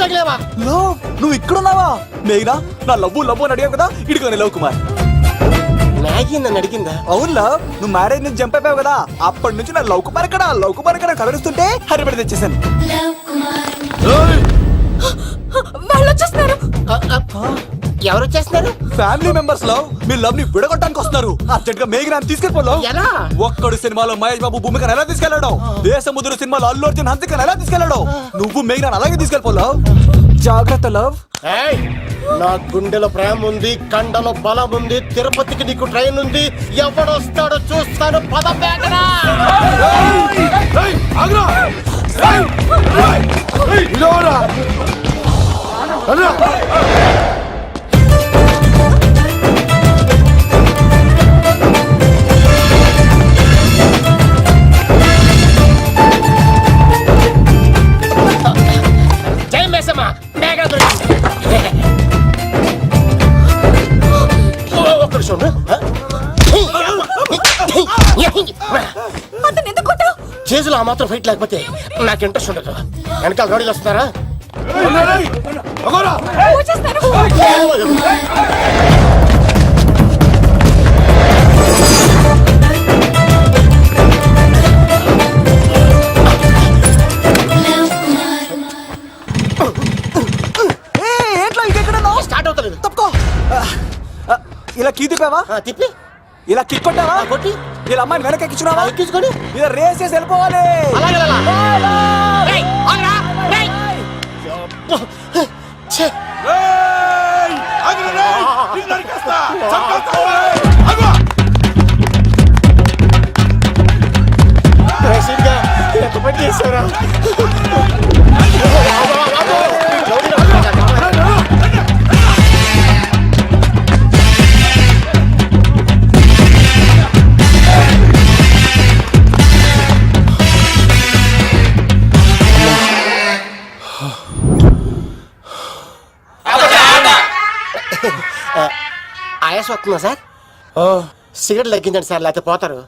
తగిలేవా? Love నువ్వు ఇక్కడున్నావా? మేఘనా నా లవ్ అని అడిగావు కదా, ఇడుకోని లవ్ కుమార్. మ్యాగీ నన్ను అడిగిందా? అవును లవ్, నువ్వు మ్యారేజ్ నుంచి జంప్ అయిపోయావు కదా, అప్పటి నుంచి నా లవ్ కుమార్ ఇక్కడ కలరిస్తుంటే హరిపడి తెచ్చేసాను. వాళ్ళు వచ్చేస్తున్నారు. ఎవరు వచ్చేస్తున్నారు? ఫ్యామిలీ మెంబర్స్ లవ్, మీ లవ్ ని విడగొట్టడానికి వస్తున్నారు. అర్జెంట్ గా మేఘనాన్ని తీసుకెళ్ళిపోలేవు. ఎలా? ఒక్కడు సినిమాలో మహేష్ బాబు భూమికను ఎలా తీసుకెళ్లాడు, దేశముద్రు సినిమాలో అల్లు అర్జున్ హన్సికను ఎలా తీసుకెళ్లాడు, నువ్వు మేఘనాన్ని అలాగే తీసుకెళ్ళిపోలేవు. జాగ్రత్త లవ్. నా గుండెలో ప్రేమ ఉంది, కండలో బలం ఉంది, తిరుపతికి నీకు ట్రైన్ ఉంది, ఎవడొస్తాడో చూస్తాను. పద మేఘనా. జై మేసమ్మా, మేఘనా దొరికింది. ఒక్క నిమిషం. అతను ఎందుకు కొట్టావు? చేతులు ఆ మాత్రం ఫైట్ లేకపోతే నాకు ఇంట్రెస్ట్ ఉండదు. వెనకాల గాడీలు వస్తున్నారా? వచ్చేస్తారు. స్టార్ట్ అవుతలేదు. తప్పుకో. ఇలా కీ తిప్పావా? తిప్పి ఇలా కిక్ కొట్టావా? కొట్టి ఇలా అమ్మాయిని వెనక ఎక్కించున్నావా? ఎక్కించుకొని ఇలా రేస్ చేసి వెళ్ళిపోవాలి. అలాగే ఎంత పని చేశారా? ఆయాసం వస్తుందా సార్? సిగరెట్ లెక్కించండి సార్, లేకపోతే పోతారు.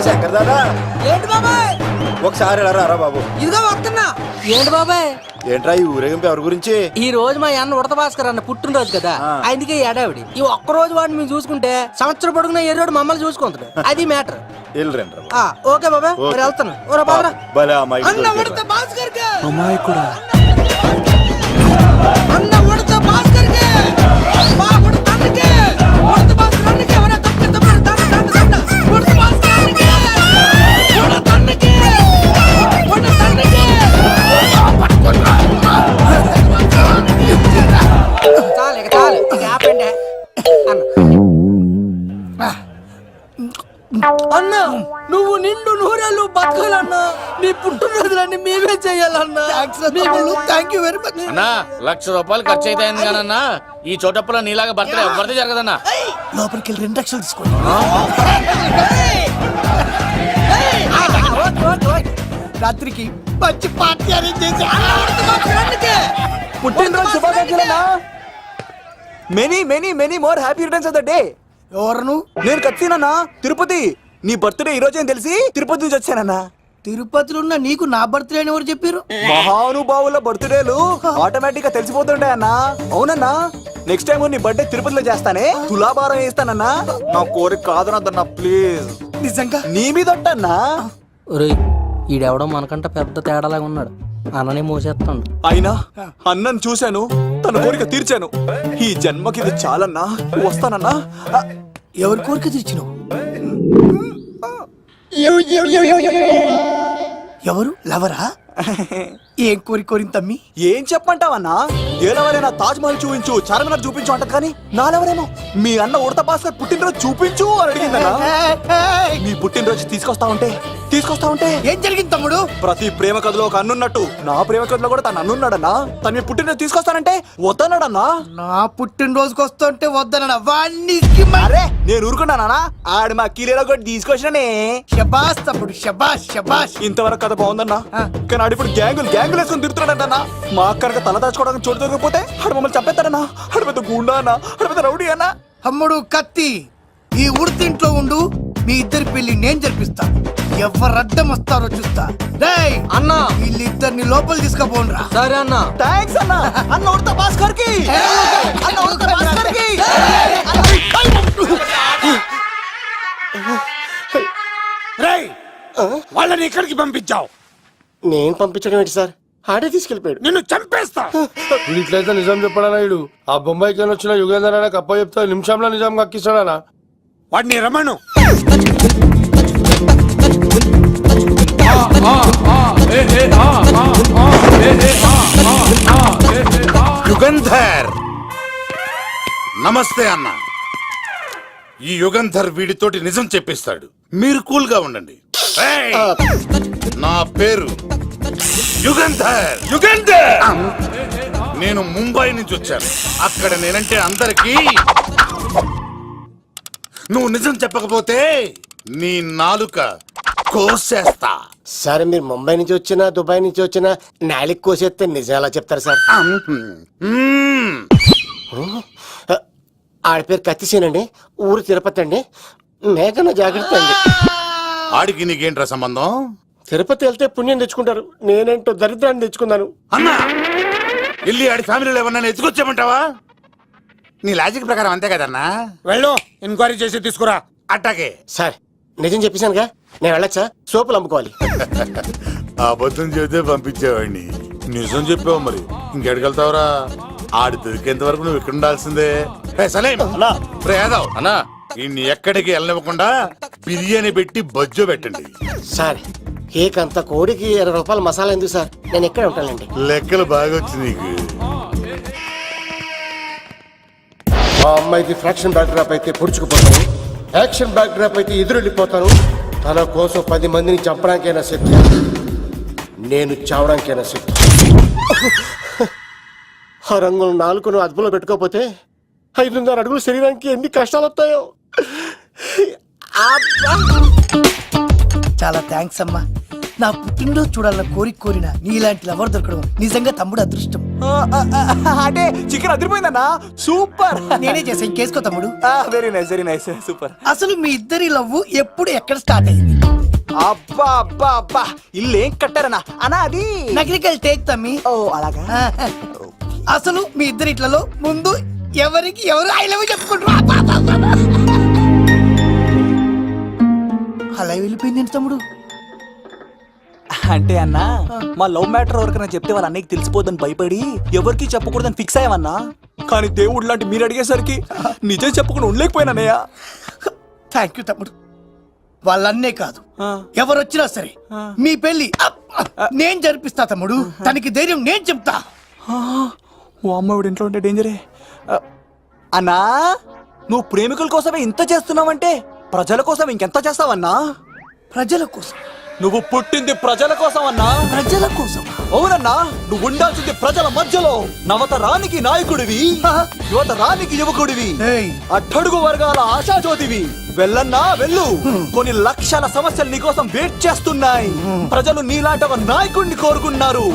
శంకర్ దాదా, ఏంటి బాబాయ్? ఒకసారి రా బాబు. ఇదిగో వస్తున్నా. ఏంటి బాబాయ్? ఏంట్రా ఈ ఊరేగింపు ఎవరి గురించి? ఈ రోజు మా అన్న ఉడత భాస్కర్ అన్న పుట్టినరోజు కదా, అందుకే ఏడావిడి. ఈ ఒక్క రోజు వాడిని మేము చూసుకుంటే సంవత్సరం పొడుగున ఏ రోడ్డు మమ్మల్ని చూసుకుంటాడు. అది మ్యాటర్. ఓకే బాబాయ్, మరి వెళ్తాను. అన్న ఉడత భాస్కర్ అమ్మాయి కూడా అన్న ఉడత భాస్కర్ మా ఉడత అన్నకే ఉడత భాస్కర్ అన్నకే ఎవరైనా తప్పు ఉడత భాస్కర్ అన్నకే ఉడత అన్నకే ఉడత అన్నకే. చాలు ఇక ఆపండి అన్న. నువ్వు నిండు నూరేళ్ళు బతకాలన్నా, నీ పుట్టినరోజులన్నీ మేమే చెయ్యాలన్నా. థ్యాంక్ యూ వెరీ మచ్ అన్నా. 1,00,000 రూపాయలు ఖర్చు అయితే కానన్నా, ఈ చోటప్పులో నీలాగా బర్త్డే ఎవరిదే జరగదన్నా. లోపలికి వెళ్ళి 2 లక్షలు తీసుకోండి. రాత్రికి మంచి పార్టీ అరేంజ్ చేసి పుట్టినరోజు శుభాకాంక్షలన్నా. Many many many more happy returns of the day. ఎవరు? నేను కత్తినన్నా, తిరుపతి. నీ బర్త్డే ఈ రోజే అని తెలిసి తిరుపతి నుంచి వచ్చానన్నా. తిరుపతిలో ఉన్న నీకు నా బర్త్డే అని ఎవరు చెప్పారు? మహానుభావుల బర్త్డేలు ఆటోమేటిక్ గా తెలిసిపోతుంటాయన్నా. అవునన్నా, నెక్స్ట్ టైం నీ బర్త్డే తిరుపతిలో చేస్తానే, తులాభారం వేస్తానన్నా. నా కోరిక కాదనద్దన్నా ప్లీజ్. నిజంగా నీ మీద ఒట్టన్నా. ఈడెవడో మనకంట పెద్ద తేడాలాగా ఉన్నాడు. అన్ననే మోసేస్తాడు. అయినా అన్నను చూశాను, తన కోరిక తీర్చాను. ఈ జన్మకి ఇది చాలన్నా, వస్తానన్నా. ఎవరి కోరిక తీర్చినావు? ఎవరు? లవరా? ఏం కోరింది తమ్మి? ఏం చెప్పంటావన్నా? ఏలవరైనా తాజ్ మహల్ చూపించు, చార్మినార్ చూపించు అంటది కానీ నాలెవరేమో మీ అన్న ఉడత భాస్కర్ పుట్టినరోజు చూపించు అని అడిగిందన్నా. మీ పుట్టినరోజు తీసుకొస్తా ఉంటే ఏం జరిగింది తమ్ముడు? ప్రతి ప్రేమ కథలో ఒక అన్నున్నట్టు నా ప్రేమ కథలో కూడా తను అన్నున్నాడన్నా. తను మీ పుట్టినరోజు తీసుకొస్తానంటే వద్దన్నాడన్నా. నా పుట్టినరోజుకి వస్తుంటే వద్దన్నా. వాణ్ణి అరే నేను ఊరుకున్నానా? ఆడు మా కీలేలో కూడా తీసుకొచ్చిననే. శబాష్ తమ్ముడు, శబాష్ శబాష్. ఇంతవరకు కథ బాగుందన్నా, కానీ ఆడు ఇప్పుడు గ్యాంగులు వేసుకుని తిరుగుతున్నాడన్నా. మా అక్కడికి తల దాచుకోవడానికి చోటు దొరికిపోతే ఆడు మమ్మల్ని చంపేస్తాడన్నా. ఆడు పెద్ద గుండా అన్నా, ఆడు పెద్ద రౌడీ అన్నా. తమ్ముడు కత్తి, ఈ ఉడితింట్లో ఉండు, మీ ఇద్దరి పెళ్లి నేను జరిపిస్తా. ఎవరు అడ్డం వస్తారో చూస్తా. రేయ్ అన్నా వీళ్ళిద్దరిని లోపల తీసుకుపోండ్రా. సరే అన్నా. థ్యాంక్స్ అన్న. అన్న ఉడత భాస్కర్ కి, అన్న ఉడత భాస్కర్ కి. రేయ్ వాళ్ళని ఎక్కడికి పంపించావు? నేను పంపించడం ఏంటి సార్, ఆడే తీసుకెళ్ళిపోయాడు. నిన్ను చంపేస్తా. ఇట్లయితే నిజం చెప్పడా నాయుడు? ఆ బొంబాయికి వచ్చిన యుగేందర్ అనే కప్ప చెప్తా నిమిషంలో నిజం కక్కిస్తాడా? వాడిని రమణు. యుగంధర్ నమస్తే అన్న. ఈ యుగంధర్ వీడితోటి నిజం చెప్పిస్తాడు, మీరు కూల్ గా ఉండండి. ఏయ్! నా పేరు యుగంధర్. యుగంధర్ నేను ముంబై నుంచి వచ్చాను. అక్కడ నేనంటే అందరికీ. నువ్వు నిజం చెప్పకపోతే నీ నాలుక కోసేస్తా. సార్ మీరు ముంబై నుంచి వచ్చినా దుబాయ్ నుంచి వచ్చినా నాలిక్ కోసేస్తే నిజం ఎలా చెప్తారు సార్? మ్మ్. ఆడి పేరు కత్తిసేనండి, ఊరు తిరుపతి అండి. మేఘన జాగ్రత్త అండి. ఆడికి నీకేంట్రా సంబంధం? తిరుపతి వెళ్తే పుణ్యం తెచ్చుకుంటారు, నేనేంటో దరిద్రాన్ని తెచ్చుకున్నాను. అన్నా వెళ్ళి ఆడి ఫ్యామిలీలో ఎవరన్నా ఎత్తుకొచ్చామంటావా? నీ లాజిక్ ప్రకారం అంతే కదన్నా. వెళ్ళు, ఎంక్వైరీ చేసి తీసుకురా. అట్టాకే. సార్ నిజం చెప్పేశానుగా, నేను వెళ్ళచ్చా? సోపులు అమ్ముకోవాలి. అబద్ధం చెబితే పంపించేవాడిని, నిజం చెప్పావు మరి ఇంకెడగలుగుతావురా? ఆడి దొరికేంత వరకు నువ్వు ఇక్కడ ఉండాల్సిందే. సలేం రే యాదవ్ అన్నా ఇన్ని ఎక్కడికి వెళ్ళనివ్వకుండా బిర్యానీ పెట్టి బజ్జో పెట్టండి. సార్ కేక్ అంత కోడికి 20 రూపాయల మసాలా ఎందుకు సార్, నేను ఎక్కడ ఉంటానండి. లెక్కలు బాగా వచ్చి నీకు. మా అమ్మాయిది ఫ్రాక్షన్ బ్యాక్ డ్రాప్ అయితే పొడుచుకుపోతాను, యాక్షన్ బ్యాక్ డ్రాప్ అయితే ఎదురెళ్ళిపోతాను. తన కోసం 10 మందిని చంపడానికైనా సిద్ధం, నేను చావడానికైనా సిద్ధం. ఆ రంగులు 4 అదుపులో పెట్టుకోకపోతే 5.5 అడుగులు శరీరానికి ఎన్ని కష్టాలు వస్తాయో. చాలా థ్యాంక్స్ అమ్మా. నా పుట్టినరోజు చూడాలన్న కోరిన నీలాంటి లవర్ దొరకడం నిజంగా తమ్ముడు అదృష్టం. అంటే చికెన్ అదిరిపోయిందన్నా, సూపర్. నేనే చేసా, ఇంకేసుకో తమ్ముడు. Very nice, very nice, super. అసలు మీ ఇద్దరి లవ్వు ఎప్పుడు ఎక్కడ స్టార్ట్ అయింది? అబ్బా అబ్బా అబ్బా, ఇల్లు ఏం కట్టారన్నా అన్నా? అది నగరికల్ టేక్ తమ్మి. ఓ అలాగా. అసలు మీ ఇద్దరిట్లలో ముందు ఎవరికి ఎవరు ఐ లవ్ చెప్పుకుంటారు? అలా వెళ్ళిపోయింది తమ్ముడు. అంటే అన్నా మా లవ్ మ్యాటర్ ఎవరికైనా చెప్తే వాళ్ళ అన్నయ్యకి తెలిసిపోద్దని భయపడి ఎవరికి చెప్పకూడదని ఫిక్స్ అయ్యామన్నా. కానీ దేవుడు లాంటి మీరు అడిగేసరికి నిజం చెప్పకుండా ఉండలేకపోయినానయ్యా. థ్యాంక్ యూ తమ్ముడు. వాళ్ళన్నే కాదు, ఎవరొచ్చినా సరే మీ పెళ్లి నేను జరిపిస్తా తమ్ముడు. తనకి ధైర్యం నేను చెప్తా. ఓ అమ్మాయి ఇంట్లో ఉంటే డేంజరే. అన్నా నువ్వు ప్రేమికుల కోసమే ఇంత చేస్తున్నావంటే ప్రజల కోసం ఇంకెంత చేస్తావన్నా? ప్రజల కోసం. నువ్వు పుట్టింది ప్రజల కోసం అన్నా. ప్రజల కోసం? అవునన్నా, నువ్వు ఉండాల్సింది ప్రజల మధ్యలో. నవతరానికి నాయకుడివి, యువతరానికి యువకుడివి, అట్టడుగు వర్గాల ఆశాజ్యోతివి. వెళ్ళన్నా వెళ్ళు, కొన్ని లక్షల సమస్యలు నీకోసం వెయిట్ చేస్తున్నాయి. ప్రజలు నీలాంటి ఒక నాయకుడిని కోరుకున్నారు.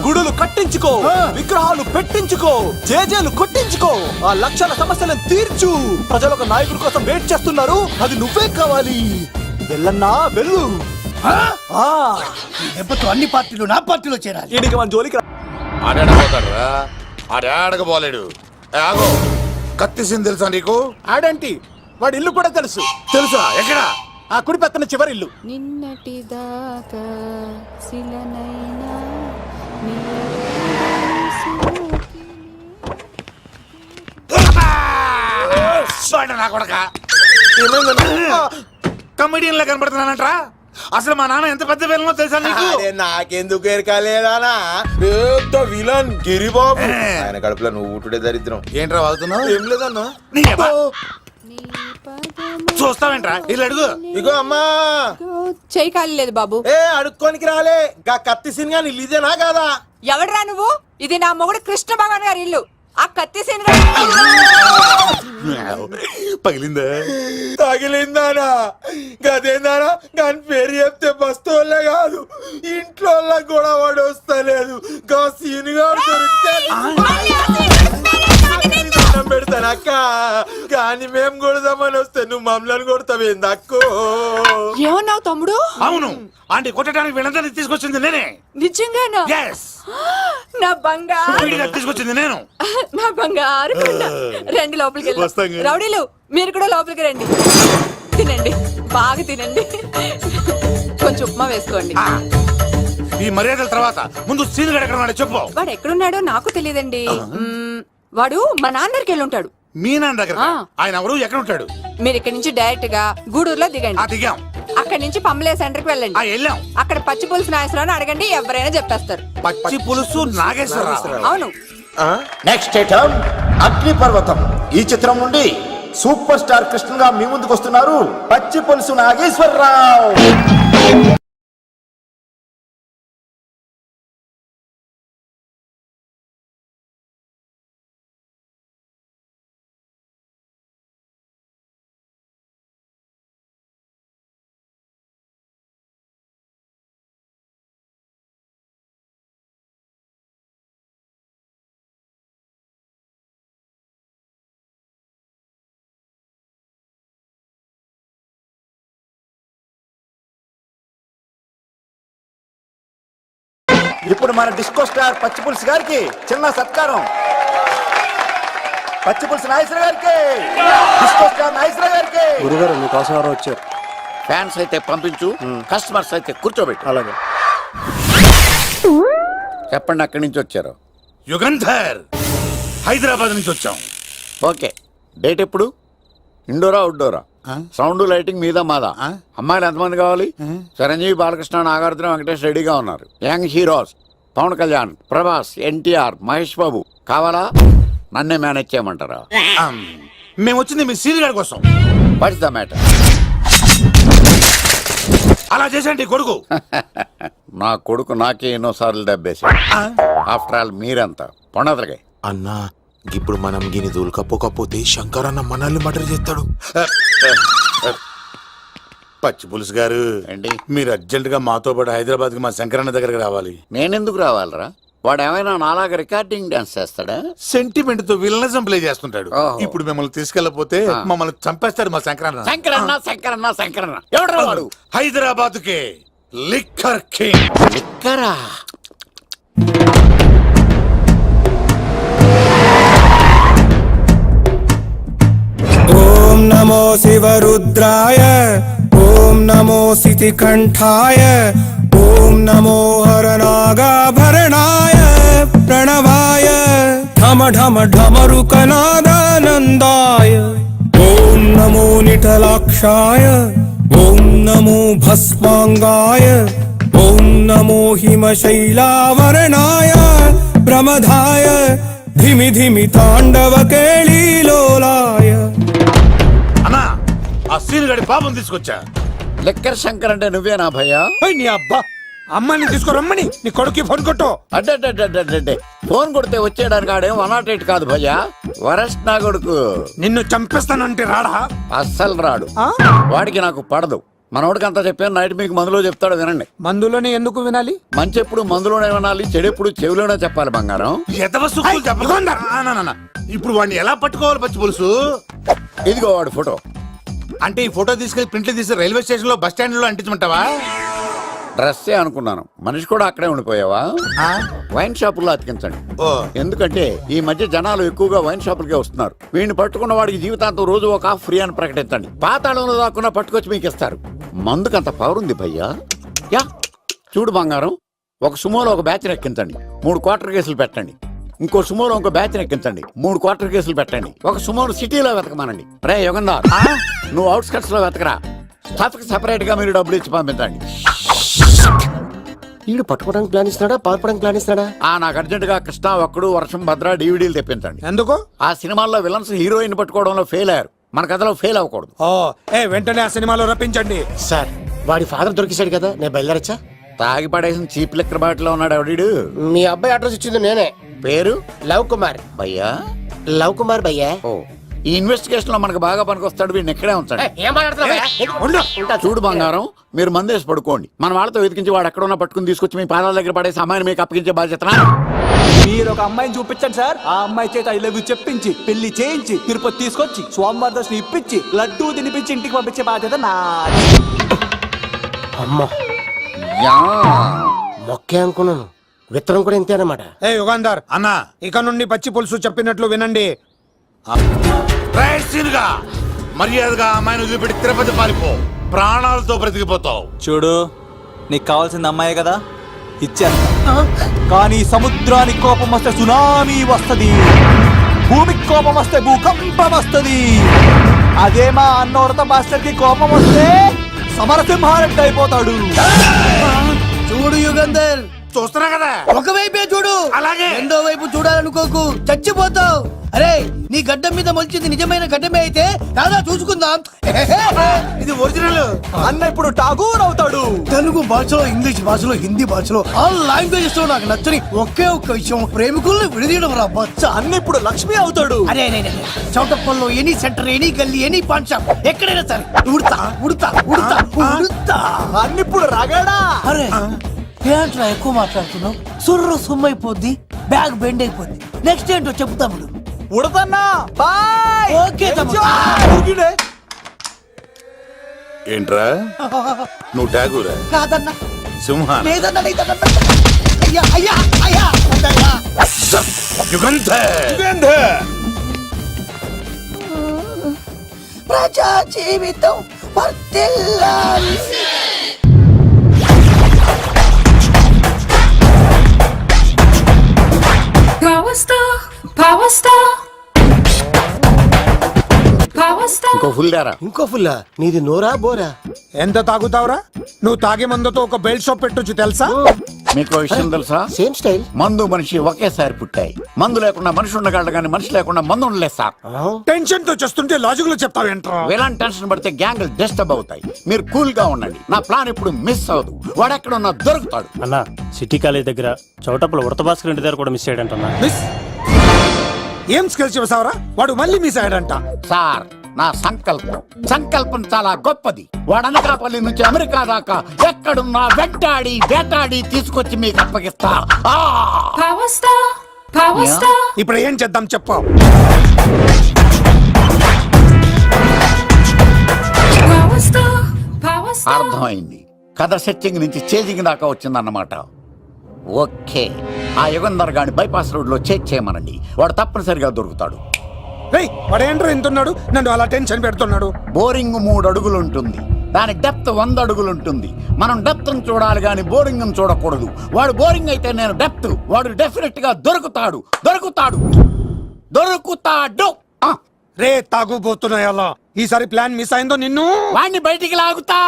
గుడులు కట్టించుకో, విగ్రహాలు పెట్టించుకో, జేజేలు కొట్టించుకో, ఆ లక్షల సమస్యలను తీర్చు. ప్రజలు ఒక నాయకుడి కోసం వెయిట్ చేస్తున్నారు, అది నువ్వే కావాలి. వెళ్ళన్నా వెళ్ళు. దెబ్బతో అన్ని పార్టీలు నా పార్టీలో చేరాలి. ఈడికి మన జోలికి ఆడాడపోతాడు రా, ఆడాడకపోలేడు. ఆగో, కత్తిసింది తెలుసా నీకు? ఆడంటి వాడి ఇల్లు కూడా తెలుసు. తెలుసా? ఎక్కడ? ఆ కుడి పక్కన చివరి ఇల్లు. నిన్నటి దాకా శిలనైనా నా కొడక కమెడియన్ లా కనబడుతున్నానంట్రా. అసలు మా నాన్న ఎంత పెద్ద విలనో తెలుసా నీకు? నాకెందుకు ఎరకాలేదానా? పెద్ద విలన్ గిరిబాబు. ఆయన కడుపులో నువ్వు ఊటుడే దరిద్రం. ఏంట్రా వాగుతున్నావు? ఏం లేదన్నా. చూస్తావేంట్రా? ఇల్లు అడుగు. ఇగో అమ్మా, చేయి ఖాళీ లేదు బాబు. ఏ అడుక్కోనికి రాలే. గా కత్తి సినిమా నీ ఇదేనా కాదా? ఎవడరా నువ్వు? ఇది నా మొగుడు కృష్ణ భగవాన్ గారి ఇల్లు. ఆ కత్తి సీన్ పగిలిందా? తగిలిందానా? గదేందానా? దాని పేరు చెప్తే బస్తోళ్ళే కాదు, ఇంట్లో కూడా వాడు వస్తలేదు. గా సీనుగా దొరికితే పెడతాను అక్క. కానీ మేము కొడదామని వస్తే నువ్వు మమ్మల్ని కొడతావేంది అక్కో? ఏమన్నావు తమ్ముడు? అవును, ఆంటీ కొట్టడానికి వీళ్ళందరినీ తీసుకొచ్చింది నేనే. నిజంగానా? Yes. నా బంగారు వీడిగా తీసుకొచ్చింది నేను. నా బంగారు కొండ. రండి లోపలికి వస్తాం వెళ్దాం. కానీ. రౌడీలు మీరు కూడా లోపలికి రండి. తినండి, బాగా తినండి. కొంచెం ఉప్మా వేసుకోండి. ఈ మర్యాదల తర్వాత ముందు సీన్ ఎక్కడ ఉన్నాడో చెప్పు. వాడు ఎక్కడున్నాడో నాకు తెలియదండి. వాడు మా నాన్న దగ్గరికి వెళ్ళి ఉంటాడు. మీ నాన్న దగ్గర ఆ. ఆయన ఎవరు, ఎక్కడ ఉంటాడు? మీరు ఇక్కడ నుంచి డైరెక్ట్ గా గూడూరులో దిగండి. దిగాం. అక్కడ నుంచి పంబలే సెంటర్ కి వెళ్ళండి. వెళ్ళాం. అక్కడ పచ్చి పులుసు నాగేశ్వరరావు అడగండి, ఎవరైనా చెప్పేస్తారు. పచ్చి పులుసు నాగేశ్వరరావు. అవును. నెక్స్ట్ ఐటమ్ అగ్నిపర్వతం. ఈ చిత్రం నుండి సూపర్ స్టార్ కృష్ణగా మీ ముందుకు వస్తున్నారు పచ్చి పులుసు నాగేశ్వరరావు. ఇప్పుడు మన డిస్కో స్టార్ పచ్చి పులుసు గారికి చిన్న సత్కారం. పచ్చి పులుసు నాగేశ్వర గారికి, డిస్కో స్టార్ నాగేశ్వర గారికి. గురుగారు మీకోసం ఎవరో వచ్చారు. ఫ్యాన్స్ అయితే పంపించు, కస్టమర్స్ అయితే కూర్చోబెట్టు. అలాగే. చెప్పండి, అక్కడి నుంచి వచ్చారు. యుగంధర్, హైదరాబాద్ నుంచి వచ్చాం. ఓకే, డేట్ ఎప్పుడు? ఇండోరా అవుట్డోరా? సౌండ్ లైటింగ్ మీద మాదా? అమ్మాయిలు ఎంతమంది కావాలి? చిరంజీవి, బాలకృష్ణ, నాగార్జున, వెంకటేష్ రెడీగా ఉన్నారు. యంగ్ హీరోస్ పవన్ కళ్యాణ్, ప్రభాస్, ఎన్టీఆర్, మహేష్ బాబు కావాలా? నన్నే మేనేజ్ చేయమంటారా? మేము వచ్చింది మీ సీన్ గారి కోసం. What's the matter? అలా చేసేయండి కొడుకు. నా కొడుకు నాకే ఎన్నోసార్లు దెబ్బేసి. ఆఫ్టర్ ఆల్ మీరంతా పొండదలకే. అన్నా ఇప్పుడు మనం గిని దూల్కపోకపోతే శంకర్ అన్న మనల్ని మర్డర్ చేస్తాడు. పచ్చి పులుసు గారు, ఏంటి? మీరు అర్జెంట్ గా మాతో పాటు హైదరాబాద్ కి మా శంకరన్న దగ్గరికి రావాలి. నేనెందుకు రావాలరా? వాడు ఏమైనా నాలాగా రికార్డింగ్ డాన్స్ చేస్తాడా? సెంటిమెంట్ తో విలనిజం ప్లే చేస్తుంటాడు. ఓహో. ఇప్పుడు మిమ్మల్ని తీసుకెళ్లపోతే మమ్మల్ని చంపేస్తాడు మా శంకరన్న. శంకరన్న ఎవడు వాడు? హైదరాబాద్ కే లిక్కర్ కింగ్. లిక్కరా? ఓం నమో శివరుద్రాయ, ఓం నమో సితికంఠాయ, ఓం నమో హరనాగాభరణాయ ప్రణవాయ ఢమ ఢమ ఢమరుకనాదానందాయ. ఓం నమో నిటలాక్షాయ, ఓం నమో భస్మాంగాయ, ఓం నమో హిమశైలావరణాయ ప్రమదాయ ధిమి ధిమి తాండవ కేళీలోలాయ. అన్నా, ఆ సీన్ గడి పాపం తీసుకొచ్చా. లిక్కర్ శంకర్ అంటే నువ్వేనా భయ్యా? నీ అబ్బా, అమ్మని తీసుకురమ్మని నీ కొడుకు ఫోన్ కొట్టు. అడ్డే ఫోన్ కొడితే వచ్చేయడానికి ఆడేం 108 కాదు భయ్యా, వరస్ట్ నా కొడుకు. నిన్ను చంపేస్తానంటే రాడా? అస్సలు రాడు. వాడికి నాకు పడదు. మనోడికి అంతా చెప్పాను, నైట్ మీకు మందులో చెప్తాడు వినండి. మందులోనే ఎందుకు వినాలి? మంచి ఎప్పుడు మందులోనే వినాలి, చెడు ఎప్పుడు చెవిలోనే చెప్పాలి బంగారం. ఎదవ సుక్కులు చెప్పకుండా. ఇప్పుడు వాడిని ఎలా పట్టుకోవాలి పచ్చి పులుసు? ఇదిగో వాడు ఫోటో. అంటే ఈ ఫోటో తీసుకెళ్లి ప్రింట్లు తీసి రైల్వే స్టేషన్ లో బస్ స్టాండ్ లో అంటించమంటావా? డ్రెస్సే అనుకున్నాను, మనిషి కూడా అక్కడే ఉండిపోయావా? వైన్ షాపుల్లో అతికించండి. ఎందుకంటే ఈ మధ్య జనాలు ఎక్కువగా వైన్ షాపులకే వస్తున్నారు. వీడిని పట్టుకున్న వాడికి జీవితాంతం రోజు ఒక ఆఫ్ ఫ్రీ అని ప్రకటించండి. పాతాళంలో దాక్కున్నా పట్టుకొచ్చి మీకు ఇస్తారు. మందుకంత పవర్ ఉంది భయ్యా. యా చూడు బంగారం, ఒక సుమోలో ఒక బ్యాచ్ ఎక్కించండి, 3 క్వార్టర్ కేసులు పెట్టండి. ఇంకో సుమోలో ఇంకో బ్యాచ్ ఎక్కించండి, 3 క్వార్టర్ కేసులు పెట్టండి. ఒక సుమోను సిటీలో వెతకమానండి. రే యుగంధర్, నువ్వు అవుట్స్కట్స్ లో వెతకరా. స్టాఫ్ కి సెపరేట్ గా మీరు డబ్బులు ఇచ్చి పంపించండి. వీడు పట్టుకోవడానికి ప్లాన్ ఇస్తున్నాడా, పాల్పడానికి ప్లాన్ ఇస్తున్నాడా? నాకు అర్జెంట్ గా కృష్ణ, ఒక్కడు, వర్షం, భద్ర డివిడీలు తెప్పించండి. ఎందుకు? ఆ సినిమాల్లో విలన్స్ హీరోయిన్ పట్టుకోవడంలో ఫెయిల్ అయ్యారు, మన కథలో ఫెయిల్ అవ్వకూడదు. వెంటనే ఆ సినిమాలో రప్పించండి. సార్, వాడి ఫాదర్ దొరికేశాడు కదా, నేను బయలుదేరచ్చా? తాగి పడేసిన చీప్ లిక్కర్ బాటిలో ఉన్నాడు ఎవడీడు? మీ అబ్బాయి అడ్రస్ ఇచ్చింది నేనే. పేరు? లవ్ కుమార్. భయ్యా? లవ్ కుమార్ భయ్యా. ఓ, ఈ ఇన్వెస్టిగేషన్ లో మనకు బాగా పనికొస్తాడు, వీడిని ఎక్కడే ఉంచండి. చూడు బంగారం, మీరు మందేసి పడుకోండి. మన వాళ్ళతో వెతికించి వాడు ఎక్కడ ఉన్నా పట్టుకుని తీసుకొచ్చి మీ పాదాల దగ్గర పడేసి అమ్మాయిని మీకు అప్పగించే బాధ్యత. మీరు ఒక అమ్మాయిని చూపించండి సార్. ఆ అమ్మాయి చేత ఐ లవ్ యూ చెప్పించి పెళ్లి చేయించి తిరుపతి తీసుకొచ్చి స్వామివారి దర్శనం ఇప్పించి లడ్డూ తినిపించి ఇంటికి పంపించే బాధ్యత నాది. అమ్మా యా. మొక్కే అనుకున్నాను, విత్తనం కూడా ఇంతేనమాట. ఏ యుగాంధర్ అన్నా ఇక నుండి పచ్చి పులుసు చెప్పినట్లు వినండి. రైట్గా మర్యాదగా అమ్మాయిని వదిలిపెట్టి తిరుపతి పారిపో, ప్రాణాలతో బ్రతికిపోతావు. చూడు, నీకు కావాల్సింది అమ్మాయే కదా, ఇచ్చాను. కానీ సముద్రానికి కోపం వస్తే సునామీ వస్తది, భూమికి కోపం వస్తే భూకంపం వస్తది. అదే మా అన్నోడత మాస్టర్ కి కోపం వస్తే సమరసింహారెడ్డి అయిపోతాడు. చూడు యుగంధర్, చూస్తున్నా కదా. ఒకవైపే చూడు, అలాగే. రెండో వైపు చూడాలనుకోకు, చచ్చిపోతావు. అరే, నీ గడ్డం మీద మొలిచింది నిజమైన గడ్డమే అయితే రాదా చూసుకుందాం. ఇది ఒరిజినల్. అన్న ఇప్పుడు ఠాగూర్ అవుతాడు. తెలుగు భాషలో, ఇంగ్లీష్ భాషలో, హిందీ భాషలో ఆల్ లాంగ్వేజెస్ లో నాకు నచ్చని ఒకే ఒక్క విషయం, ప్రేమికుల్ని విడదీయడం రా బచ్చ. అన్న ఇప్పుడు లక్ష్మి అవుతాడు. అరే చౌటప్పల్లో ఎనీ సెంటర్, ఎనీ గల్లీ, ఎనీ పాన్ షాప్ ఎక్కడైనా సరే ఉడతా ఉడతా ఉడతా ఉడతా. అన్న ఇప్పుడు రగడా. అరే ఏంట్రా ఎక్కువ మాట్లాడుతున్నావు? సుర్రు సుమ్మైపోద్ది, బ్యాగ్ బెండ్ అయిపోద్ది. నెక్స్ట్ ఏంటో చెప్తాము. ఉడతన్నా బాయ్. ఓకే తమ్ముడు. ఏంట్రా నువ్వు ఠాగూరా? కాదన్నా, సింహా? లేదన్నా, లేదన్నా. అయ్యా అయ్యా అయ్యా అయ్యా. యుగంధర్. ప్రజా జీవితం వర్ధిల్లాలి. ఇంకో ఫుల్ దారా. ఇంకో ఫుల్లా? నీది నోరా బోరా? ఎంత తాగుతావురా? నువ్వు తాగే మందుతో ఒక బెల్ట్ షాప్ పెట్టొచ్చు తెలుసా? మీకు విషయం తెలుసా? Same style. మందు మనిషి ఒకేసారి పుట్టాయి. మందు లేకుండా మనిషి ఉండగలడు కానీ మనిషి లేకుండా మందు ఉండలేదు సార్. టెన్షన్ తో చేస్తుంటే లాజిక్ లో చెప్తావేంట్రా? ఎలాంటి టెన్షన్ పడితే గ్యాంగులు డిస్టర్బ్ అవుతాయి. మీరు కూల్ గా ఉండండి. నా ప్లాన్ ఇప్పుడు మిస్ అవ్వదు. వాడు ఎక్కడ ఉన్నా దొరుకుతాడు. అన్నా, సిటీ కాలేజ్ దగ్గర చౌటప్పుల ఉడత భాస్కర్ ఇంటి దగ్గర కూడా మిస్ అయ్యాడంటన్నా. మిస్ ఏం స్కిల్స్ చేసావరా? వాడు మళ్ళీ మిస్ అయ్యాడంట. సార్, నా సంకల్పం చాలా గొప్పది. వాడు అనకాపల్లి నుంచి అమెరికా దాకా ఎక్కడున్నా వెంటాడి వేటాడి తీసుకొచ్చి మీకు అప్పగిస్తా. ఇప్పుడు ఏం చేద్దాం చెప్పు. అర్థమైంది. కథ సెట్టింగ్ నుంచి చేజింగ్ దాకా వచ్చిందన్నమాట. ఓకే, ఆ యుగంధర్ గాని బైపాస్ రోడ్ లో చెక్ చేయమనండి. వాడు తప్పనిసరిగా దొరుకుతాడు. వాడేంట్రా ఎంతున్నాడు? నన్ను అలా టెన్షన్ పెడుతున్నాడు. బోరింగ్ 3 అడుగులు ఉంటుంది, దాని డెప్త్ 100 అడుగులు ఉంటుంది. మనం డెప్త్ చూడాలి గాని బోరింగ్ చూడకూడదు. వాడు బోరింగ్ అయితే నేను డెప్త్. వాడు డెఫినెట్ గా దొరుకుతాడు. రే తాగుబోతున్నాయి అలా. ఈసారి ప్లాన్ మిస్ అయిందో నిన్ను వాడిని బయటికి లాగుతా.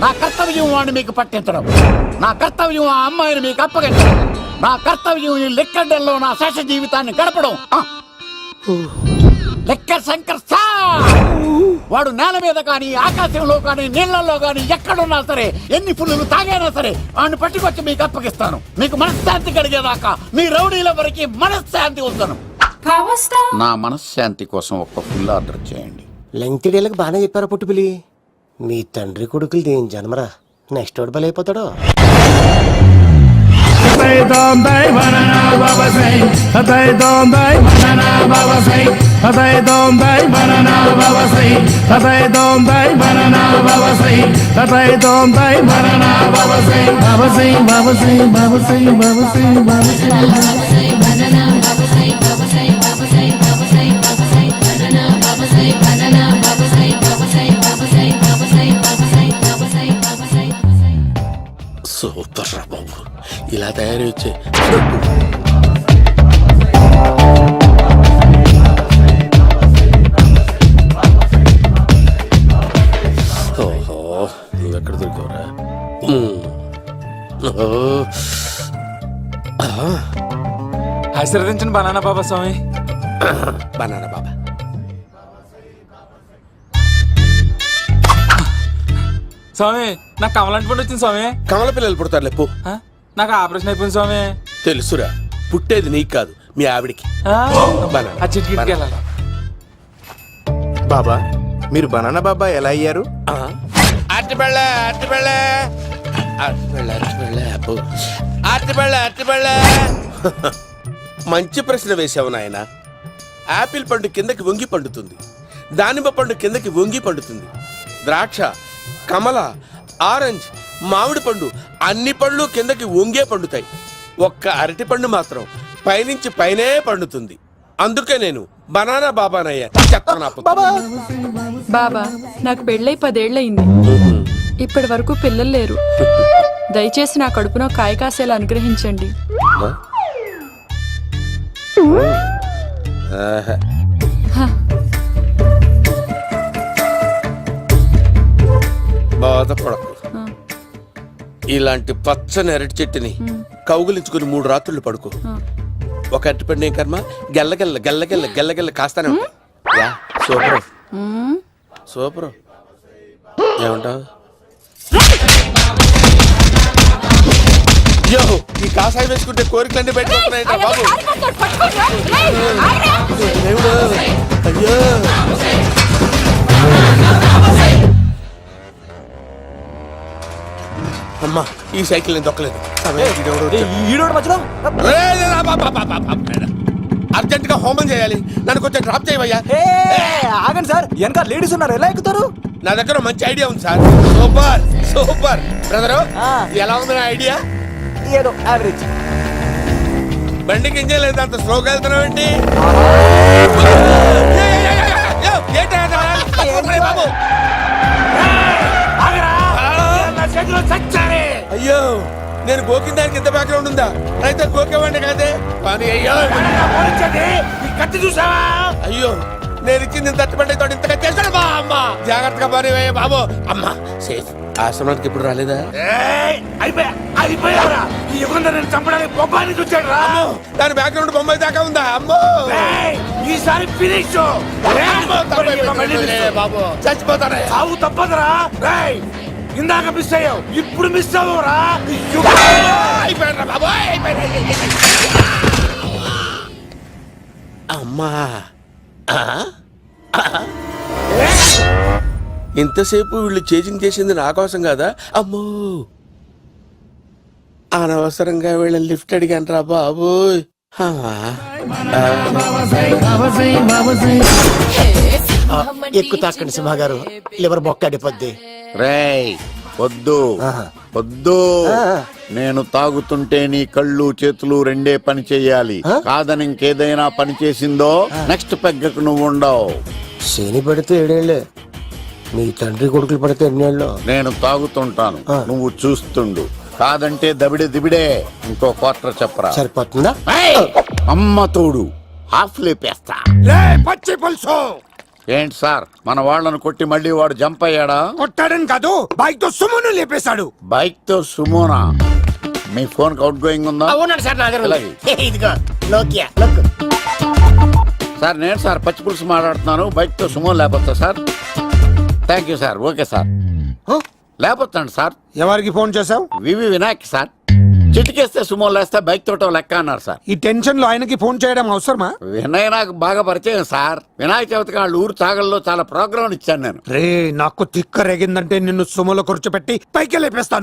నా కర్తవ్యం వాడిని మీకు పట్టించడం. నా కర్తవ్యం ఆ అమ్మాయిని మీకు అప్పగించడం. నా కర్తవ్యం ఈ లెక్కడల్లో నా శేష జీవితాన్ని గడపడం. Liquor Shankar sir. వాడు నేల మీద కానీ ఆకాశంలో కానీ నీళ్లలో కానీ ఎక్కడున్నా సరే, ఎన్ని పుల్లులు తాగైనా సరే వాడిని పట్టుకొచ్చి మీకు అప్పగిస్తాను. మీకు మనశ్శాంతి కలిగేదాకా మీ రౌడీల వరకు మనశ్శాంతి వస్తాను. నా మనశ్శాంతి కోసం ఒక్క ఫుల్ ఆర్డర్ చేయండి. లెంగ్త్ డేలకు బాగానే చెప్పారా పుట్టుపిలి? మీ తండ్రి కొడుకులు దేని జన్మరా? నెక్స్ట్ వాడు బలైపోతాడో. సూపర్ రా బాబు, ఇలా తయారు వచ్చే. ఓహో, నువ్వెక్కడ దొరికావురా? ఆశీర్వదించండి బనానా బాబా స్వామి. బనానా బాబా. స్వామి, నాకు కమలాంటి పండు వచ్చింది స్వామి. కమల పిల్లలు పుడతారు లేపు. నాకు ఆపరేషన్ అయిపోయింది స్వామి. తెలుసురా, పుట్టేది నీకు కాదు మీ ఆవిడికి. ఆ చిటికి వెళ్ళాలి. బాబా, మీరు బనానా బాబా ఎలా అయ్యారు? మంచి ప్రశ్న వేశావు నాయన. యాపిల్ పండు కిందకి వంగి పండుతుంది, దానిమ్మ పండు కిందకి వంగి పండుతుంది, ద్రాక్ష, కమల, ఆరెంజ్, మామిడి పండు అన్ని పండ్లు కిందకి వంగే పండుతాయి. ఒక్క అరటి పండు మాత్రం పైనుంచి పైనే పండుతుంది. అందుకే నేను బనానా బాబానయ్య. బాబా నాకు పెళ్ళై 10 ఏళ్ళయింది. ఇప్పటి వరకు పిల్లలు లేరు. దయచేసి నా కడుపున కాయ కాసేలా అనుగ్రహించండి. బాధపడకు. ఇలాంటి పచ్చని అరటి చెట్టుని కౌగులించుకుని 3 రాత్రులు పడుకో. ఒక అరటి పండు ఏం కర్మ, గెల్లగెల్ల గెల్లగెల్ల గెల్లగెల్ల కాస్తానే ఉంటాయి. Yeah, super super. ఏమంటావు? యో, ఈ కాసాయి వేసుకుంటే కోరికలన్నీ బయటకొస్తున్నాయి బాబు. దేవుడు, అయ్యో. అమ్మా, ఈ సైకిల్ నేను దొక్కలేదు. ఈడోడు మధ్యలో అర్జెంట్ గా హోమం చేయాలి, నన్ను కొంచెం డ్రాప్ చేయవయ్యా. ఆగండి సార్, వెనక లేడీస్ ఉన్నారు, ఎలా ఎక్కుతారు? నా దగ్గర మంచి ఐడియా ఉంది సార్. Super super brother. ఎలా ఉంది నా ఐడియా? ఏదో యావరేజ్. బండికి ఇంజన్ లేదు, అంత స్లోగా వెళ్తున్నావు ఏంటి? అయ్యో, నేను గోకిన దానికి ఇంత బ్యాక్గ్రౌండ్ ఉందా? అయితే గోకేవాడిని కాదే. కానీ అయ్యో కత్తి చూసావా? అయ్యో, నేను ఇచ్చింది తట్టుబడి తోటి ఇంతగా చేశాడు బా అమ్మ. జాగ్రత్తగా పని వేయ బాబు. అమ్మ సేఫ్. ఆశ్రమానికి ఇప్పుడు రాలేదా? దాని బ్యాక్గ్రౌండ్ బొమ్మాయి దాకా ఉందా? అమ్మో, ఈసారి ఫినిష్ బాబు. చచ్చిపోతానే. సాగు తప్పదురా. ఇందాక మిస్ అయ్యావు, ఇప్పుడు మిస్ అవ్వరా? అమ్మా, ఇంతసేపు వీళ్ళు చేజింగ్ చేసింది నా కోసం కాదా? అమ్మో, అనవసరంగా వీళ్ళని లిఫ్ట్ అడిగాను రా బాబు. ఎక్కు తాకండి సింహ గారు, లివర్ బొక్క అడిపోద్ది. రేయ్ వద్దు వద్దు, నేను తాగుతుంటే నీ కళ్ళు చేతులు రెండే పని చెయ్యాలి. కాదని ఇంకేదైనా పని చేసిందో నెక్స్ట్ పెగ్గకు నువ్వు ఉండవు. శని పడితే 7 ఏళ్ళే, మీ తండ్రి కొడుకులు పడితే 8 ఏళ్ళు. నేను తాగుతుంటాను, నువ్వు చూస్తుండు. కాదంటే దబిడే దిబిడే. ఇంకో క్వార్టర్ చెప్పరా? సరిపోతుందా? అమ్మ తోడు హాఫ్ లేపేస్తా. పచ్చి పులుసు. ఏంటి సార్, మన వాళ్ళను కొట్టి మళ్ళీ వాడు జంప్ అయ్యాడా? కొట్టాడని కాదు, బైక్ తో సుమ్మును లేపేశాడు. బైక్ తో సుమోనా? మీ ఫోన్ అవుట్ గోయింగ్ ఉందా? అలాగే. ఇదిగో నోకియా. సార్ నేను సార్ పచ్చి పులుసు మాట్లాడుతున్నాను. బైక్ తో సుమో లేకపోతా sir? Thank you sir. Okay sir, లేకపోతాను సార్. ఎవరికి ఫోన్ చేసావు? వివి వినాయక్ సార్. చిటికేస్తే సుమో లేస్తే బైక్ తోటో లెక్క అన్నారు సార్. ఈ టెన్షన్ లో ఆయనకి ఫోన్ చేయడం అవసరమా? వినయ్ నాకు బాగా పరిచయం సార్. వినాయక చవితికి వాళ్ళ ఊరు చాగల్లో చాలా ప్రోగ్రాం ఇచ్చాను నేను. రే, నాకు తిక్క రేగిందంటే నిన్ను సుమలో కూర్చోపెట్టి పైకి లేపేస్తాను.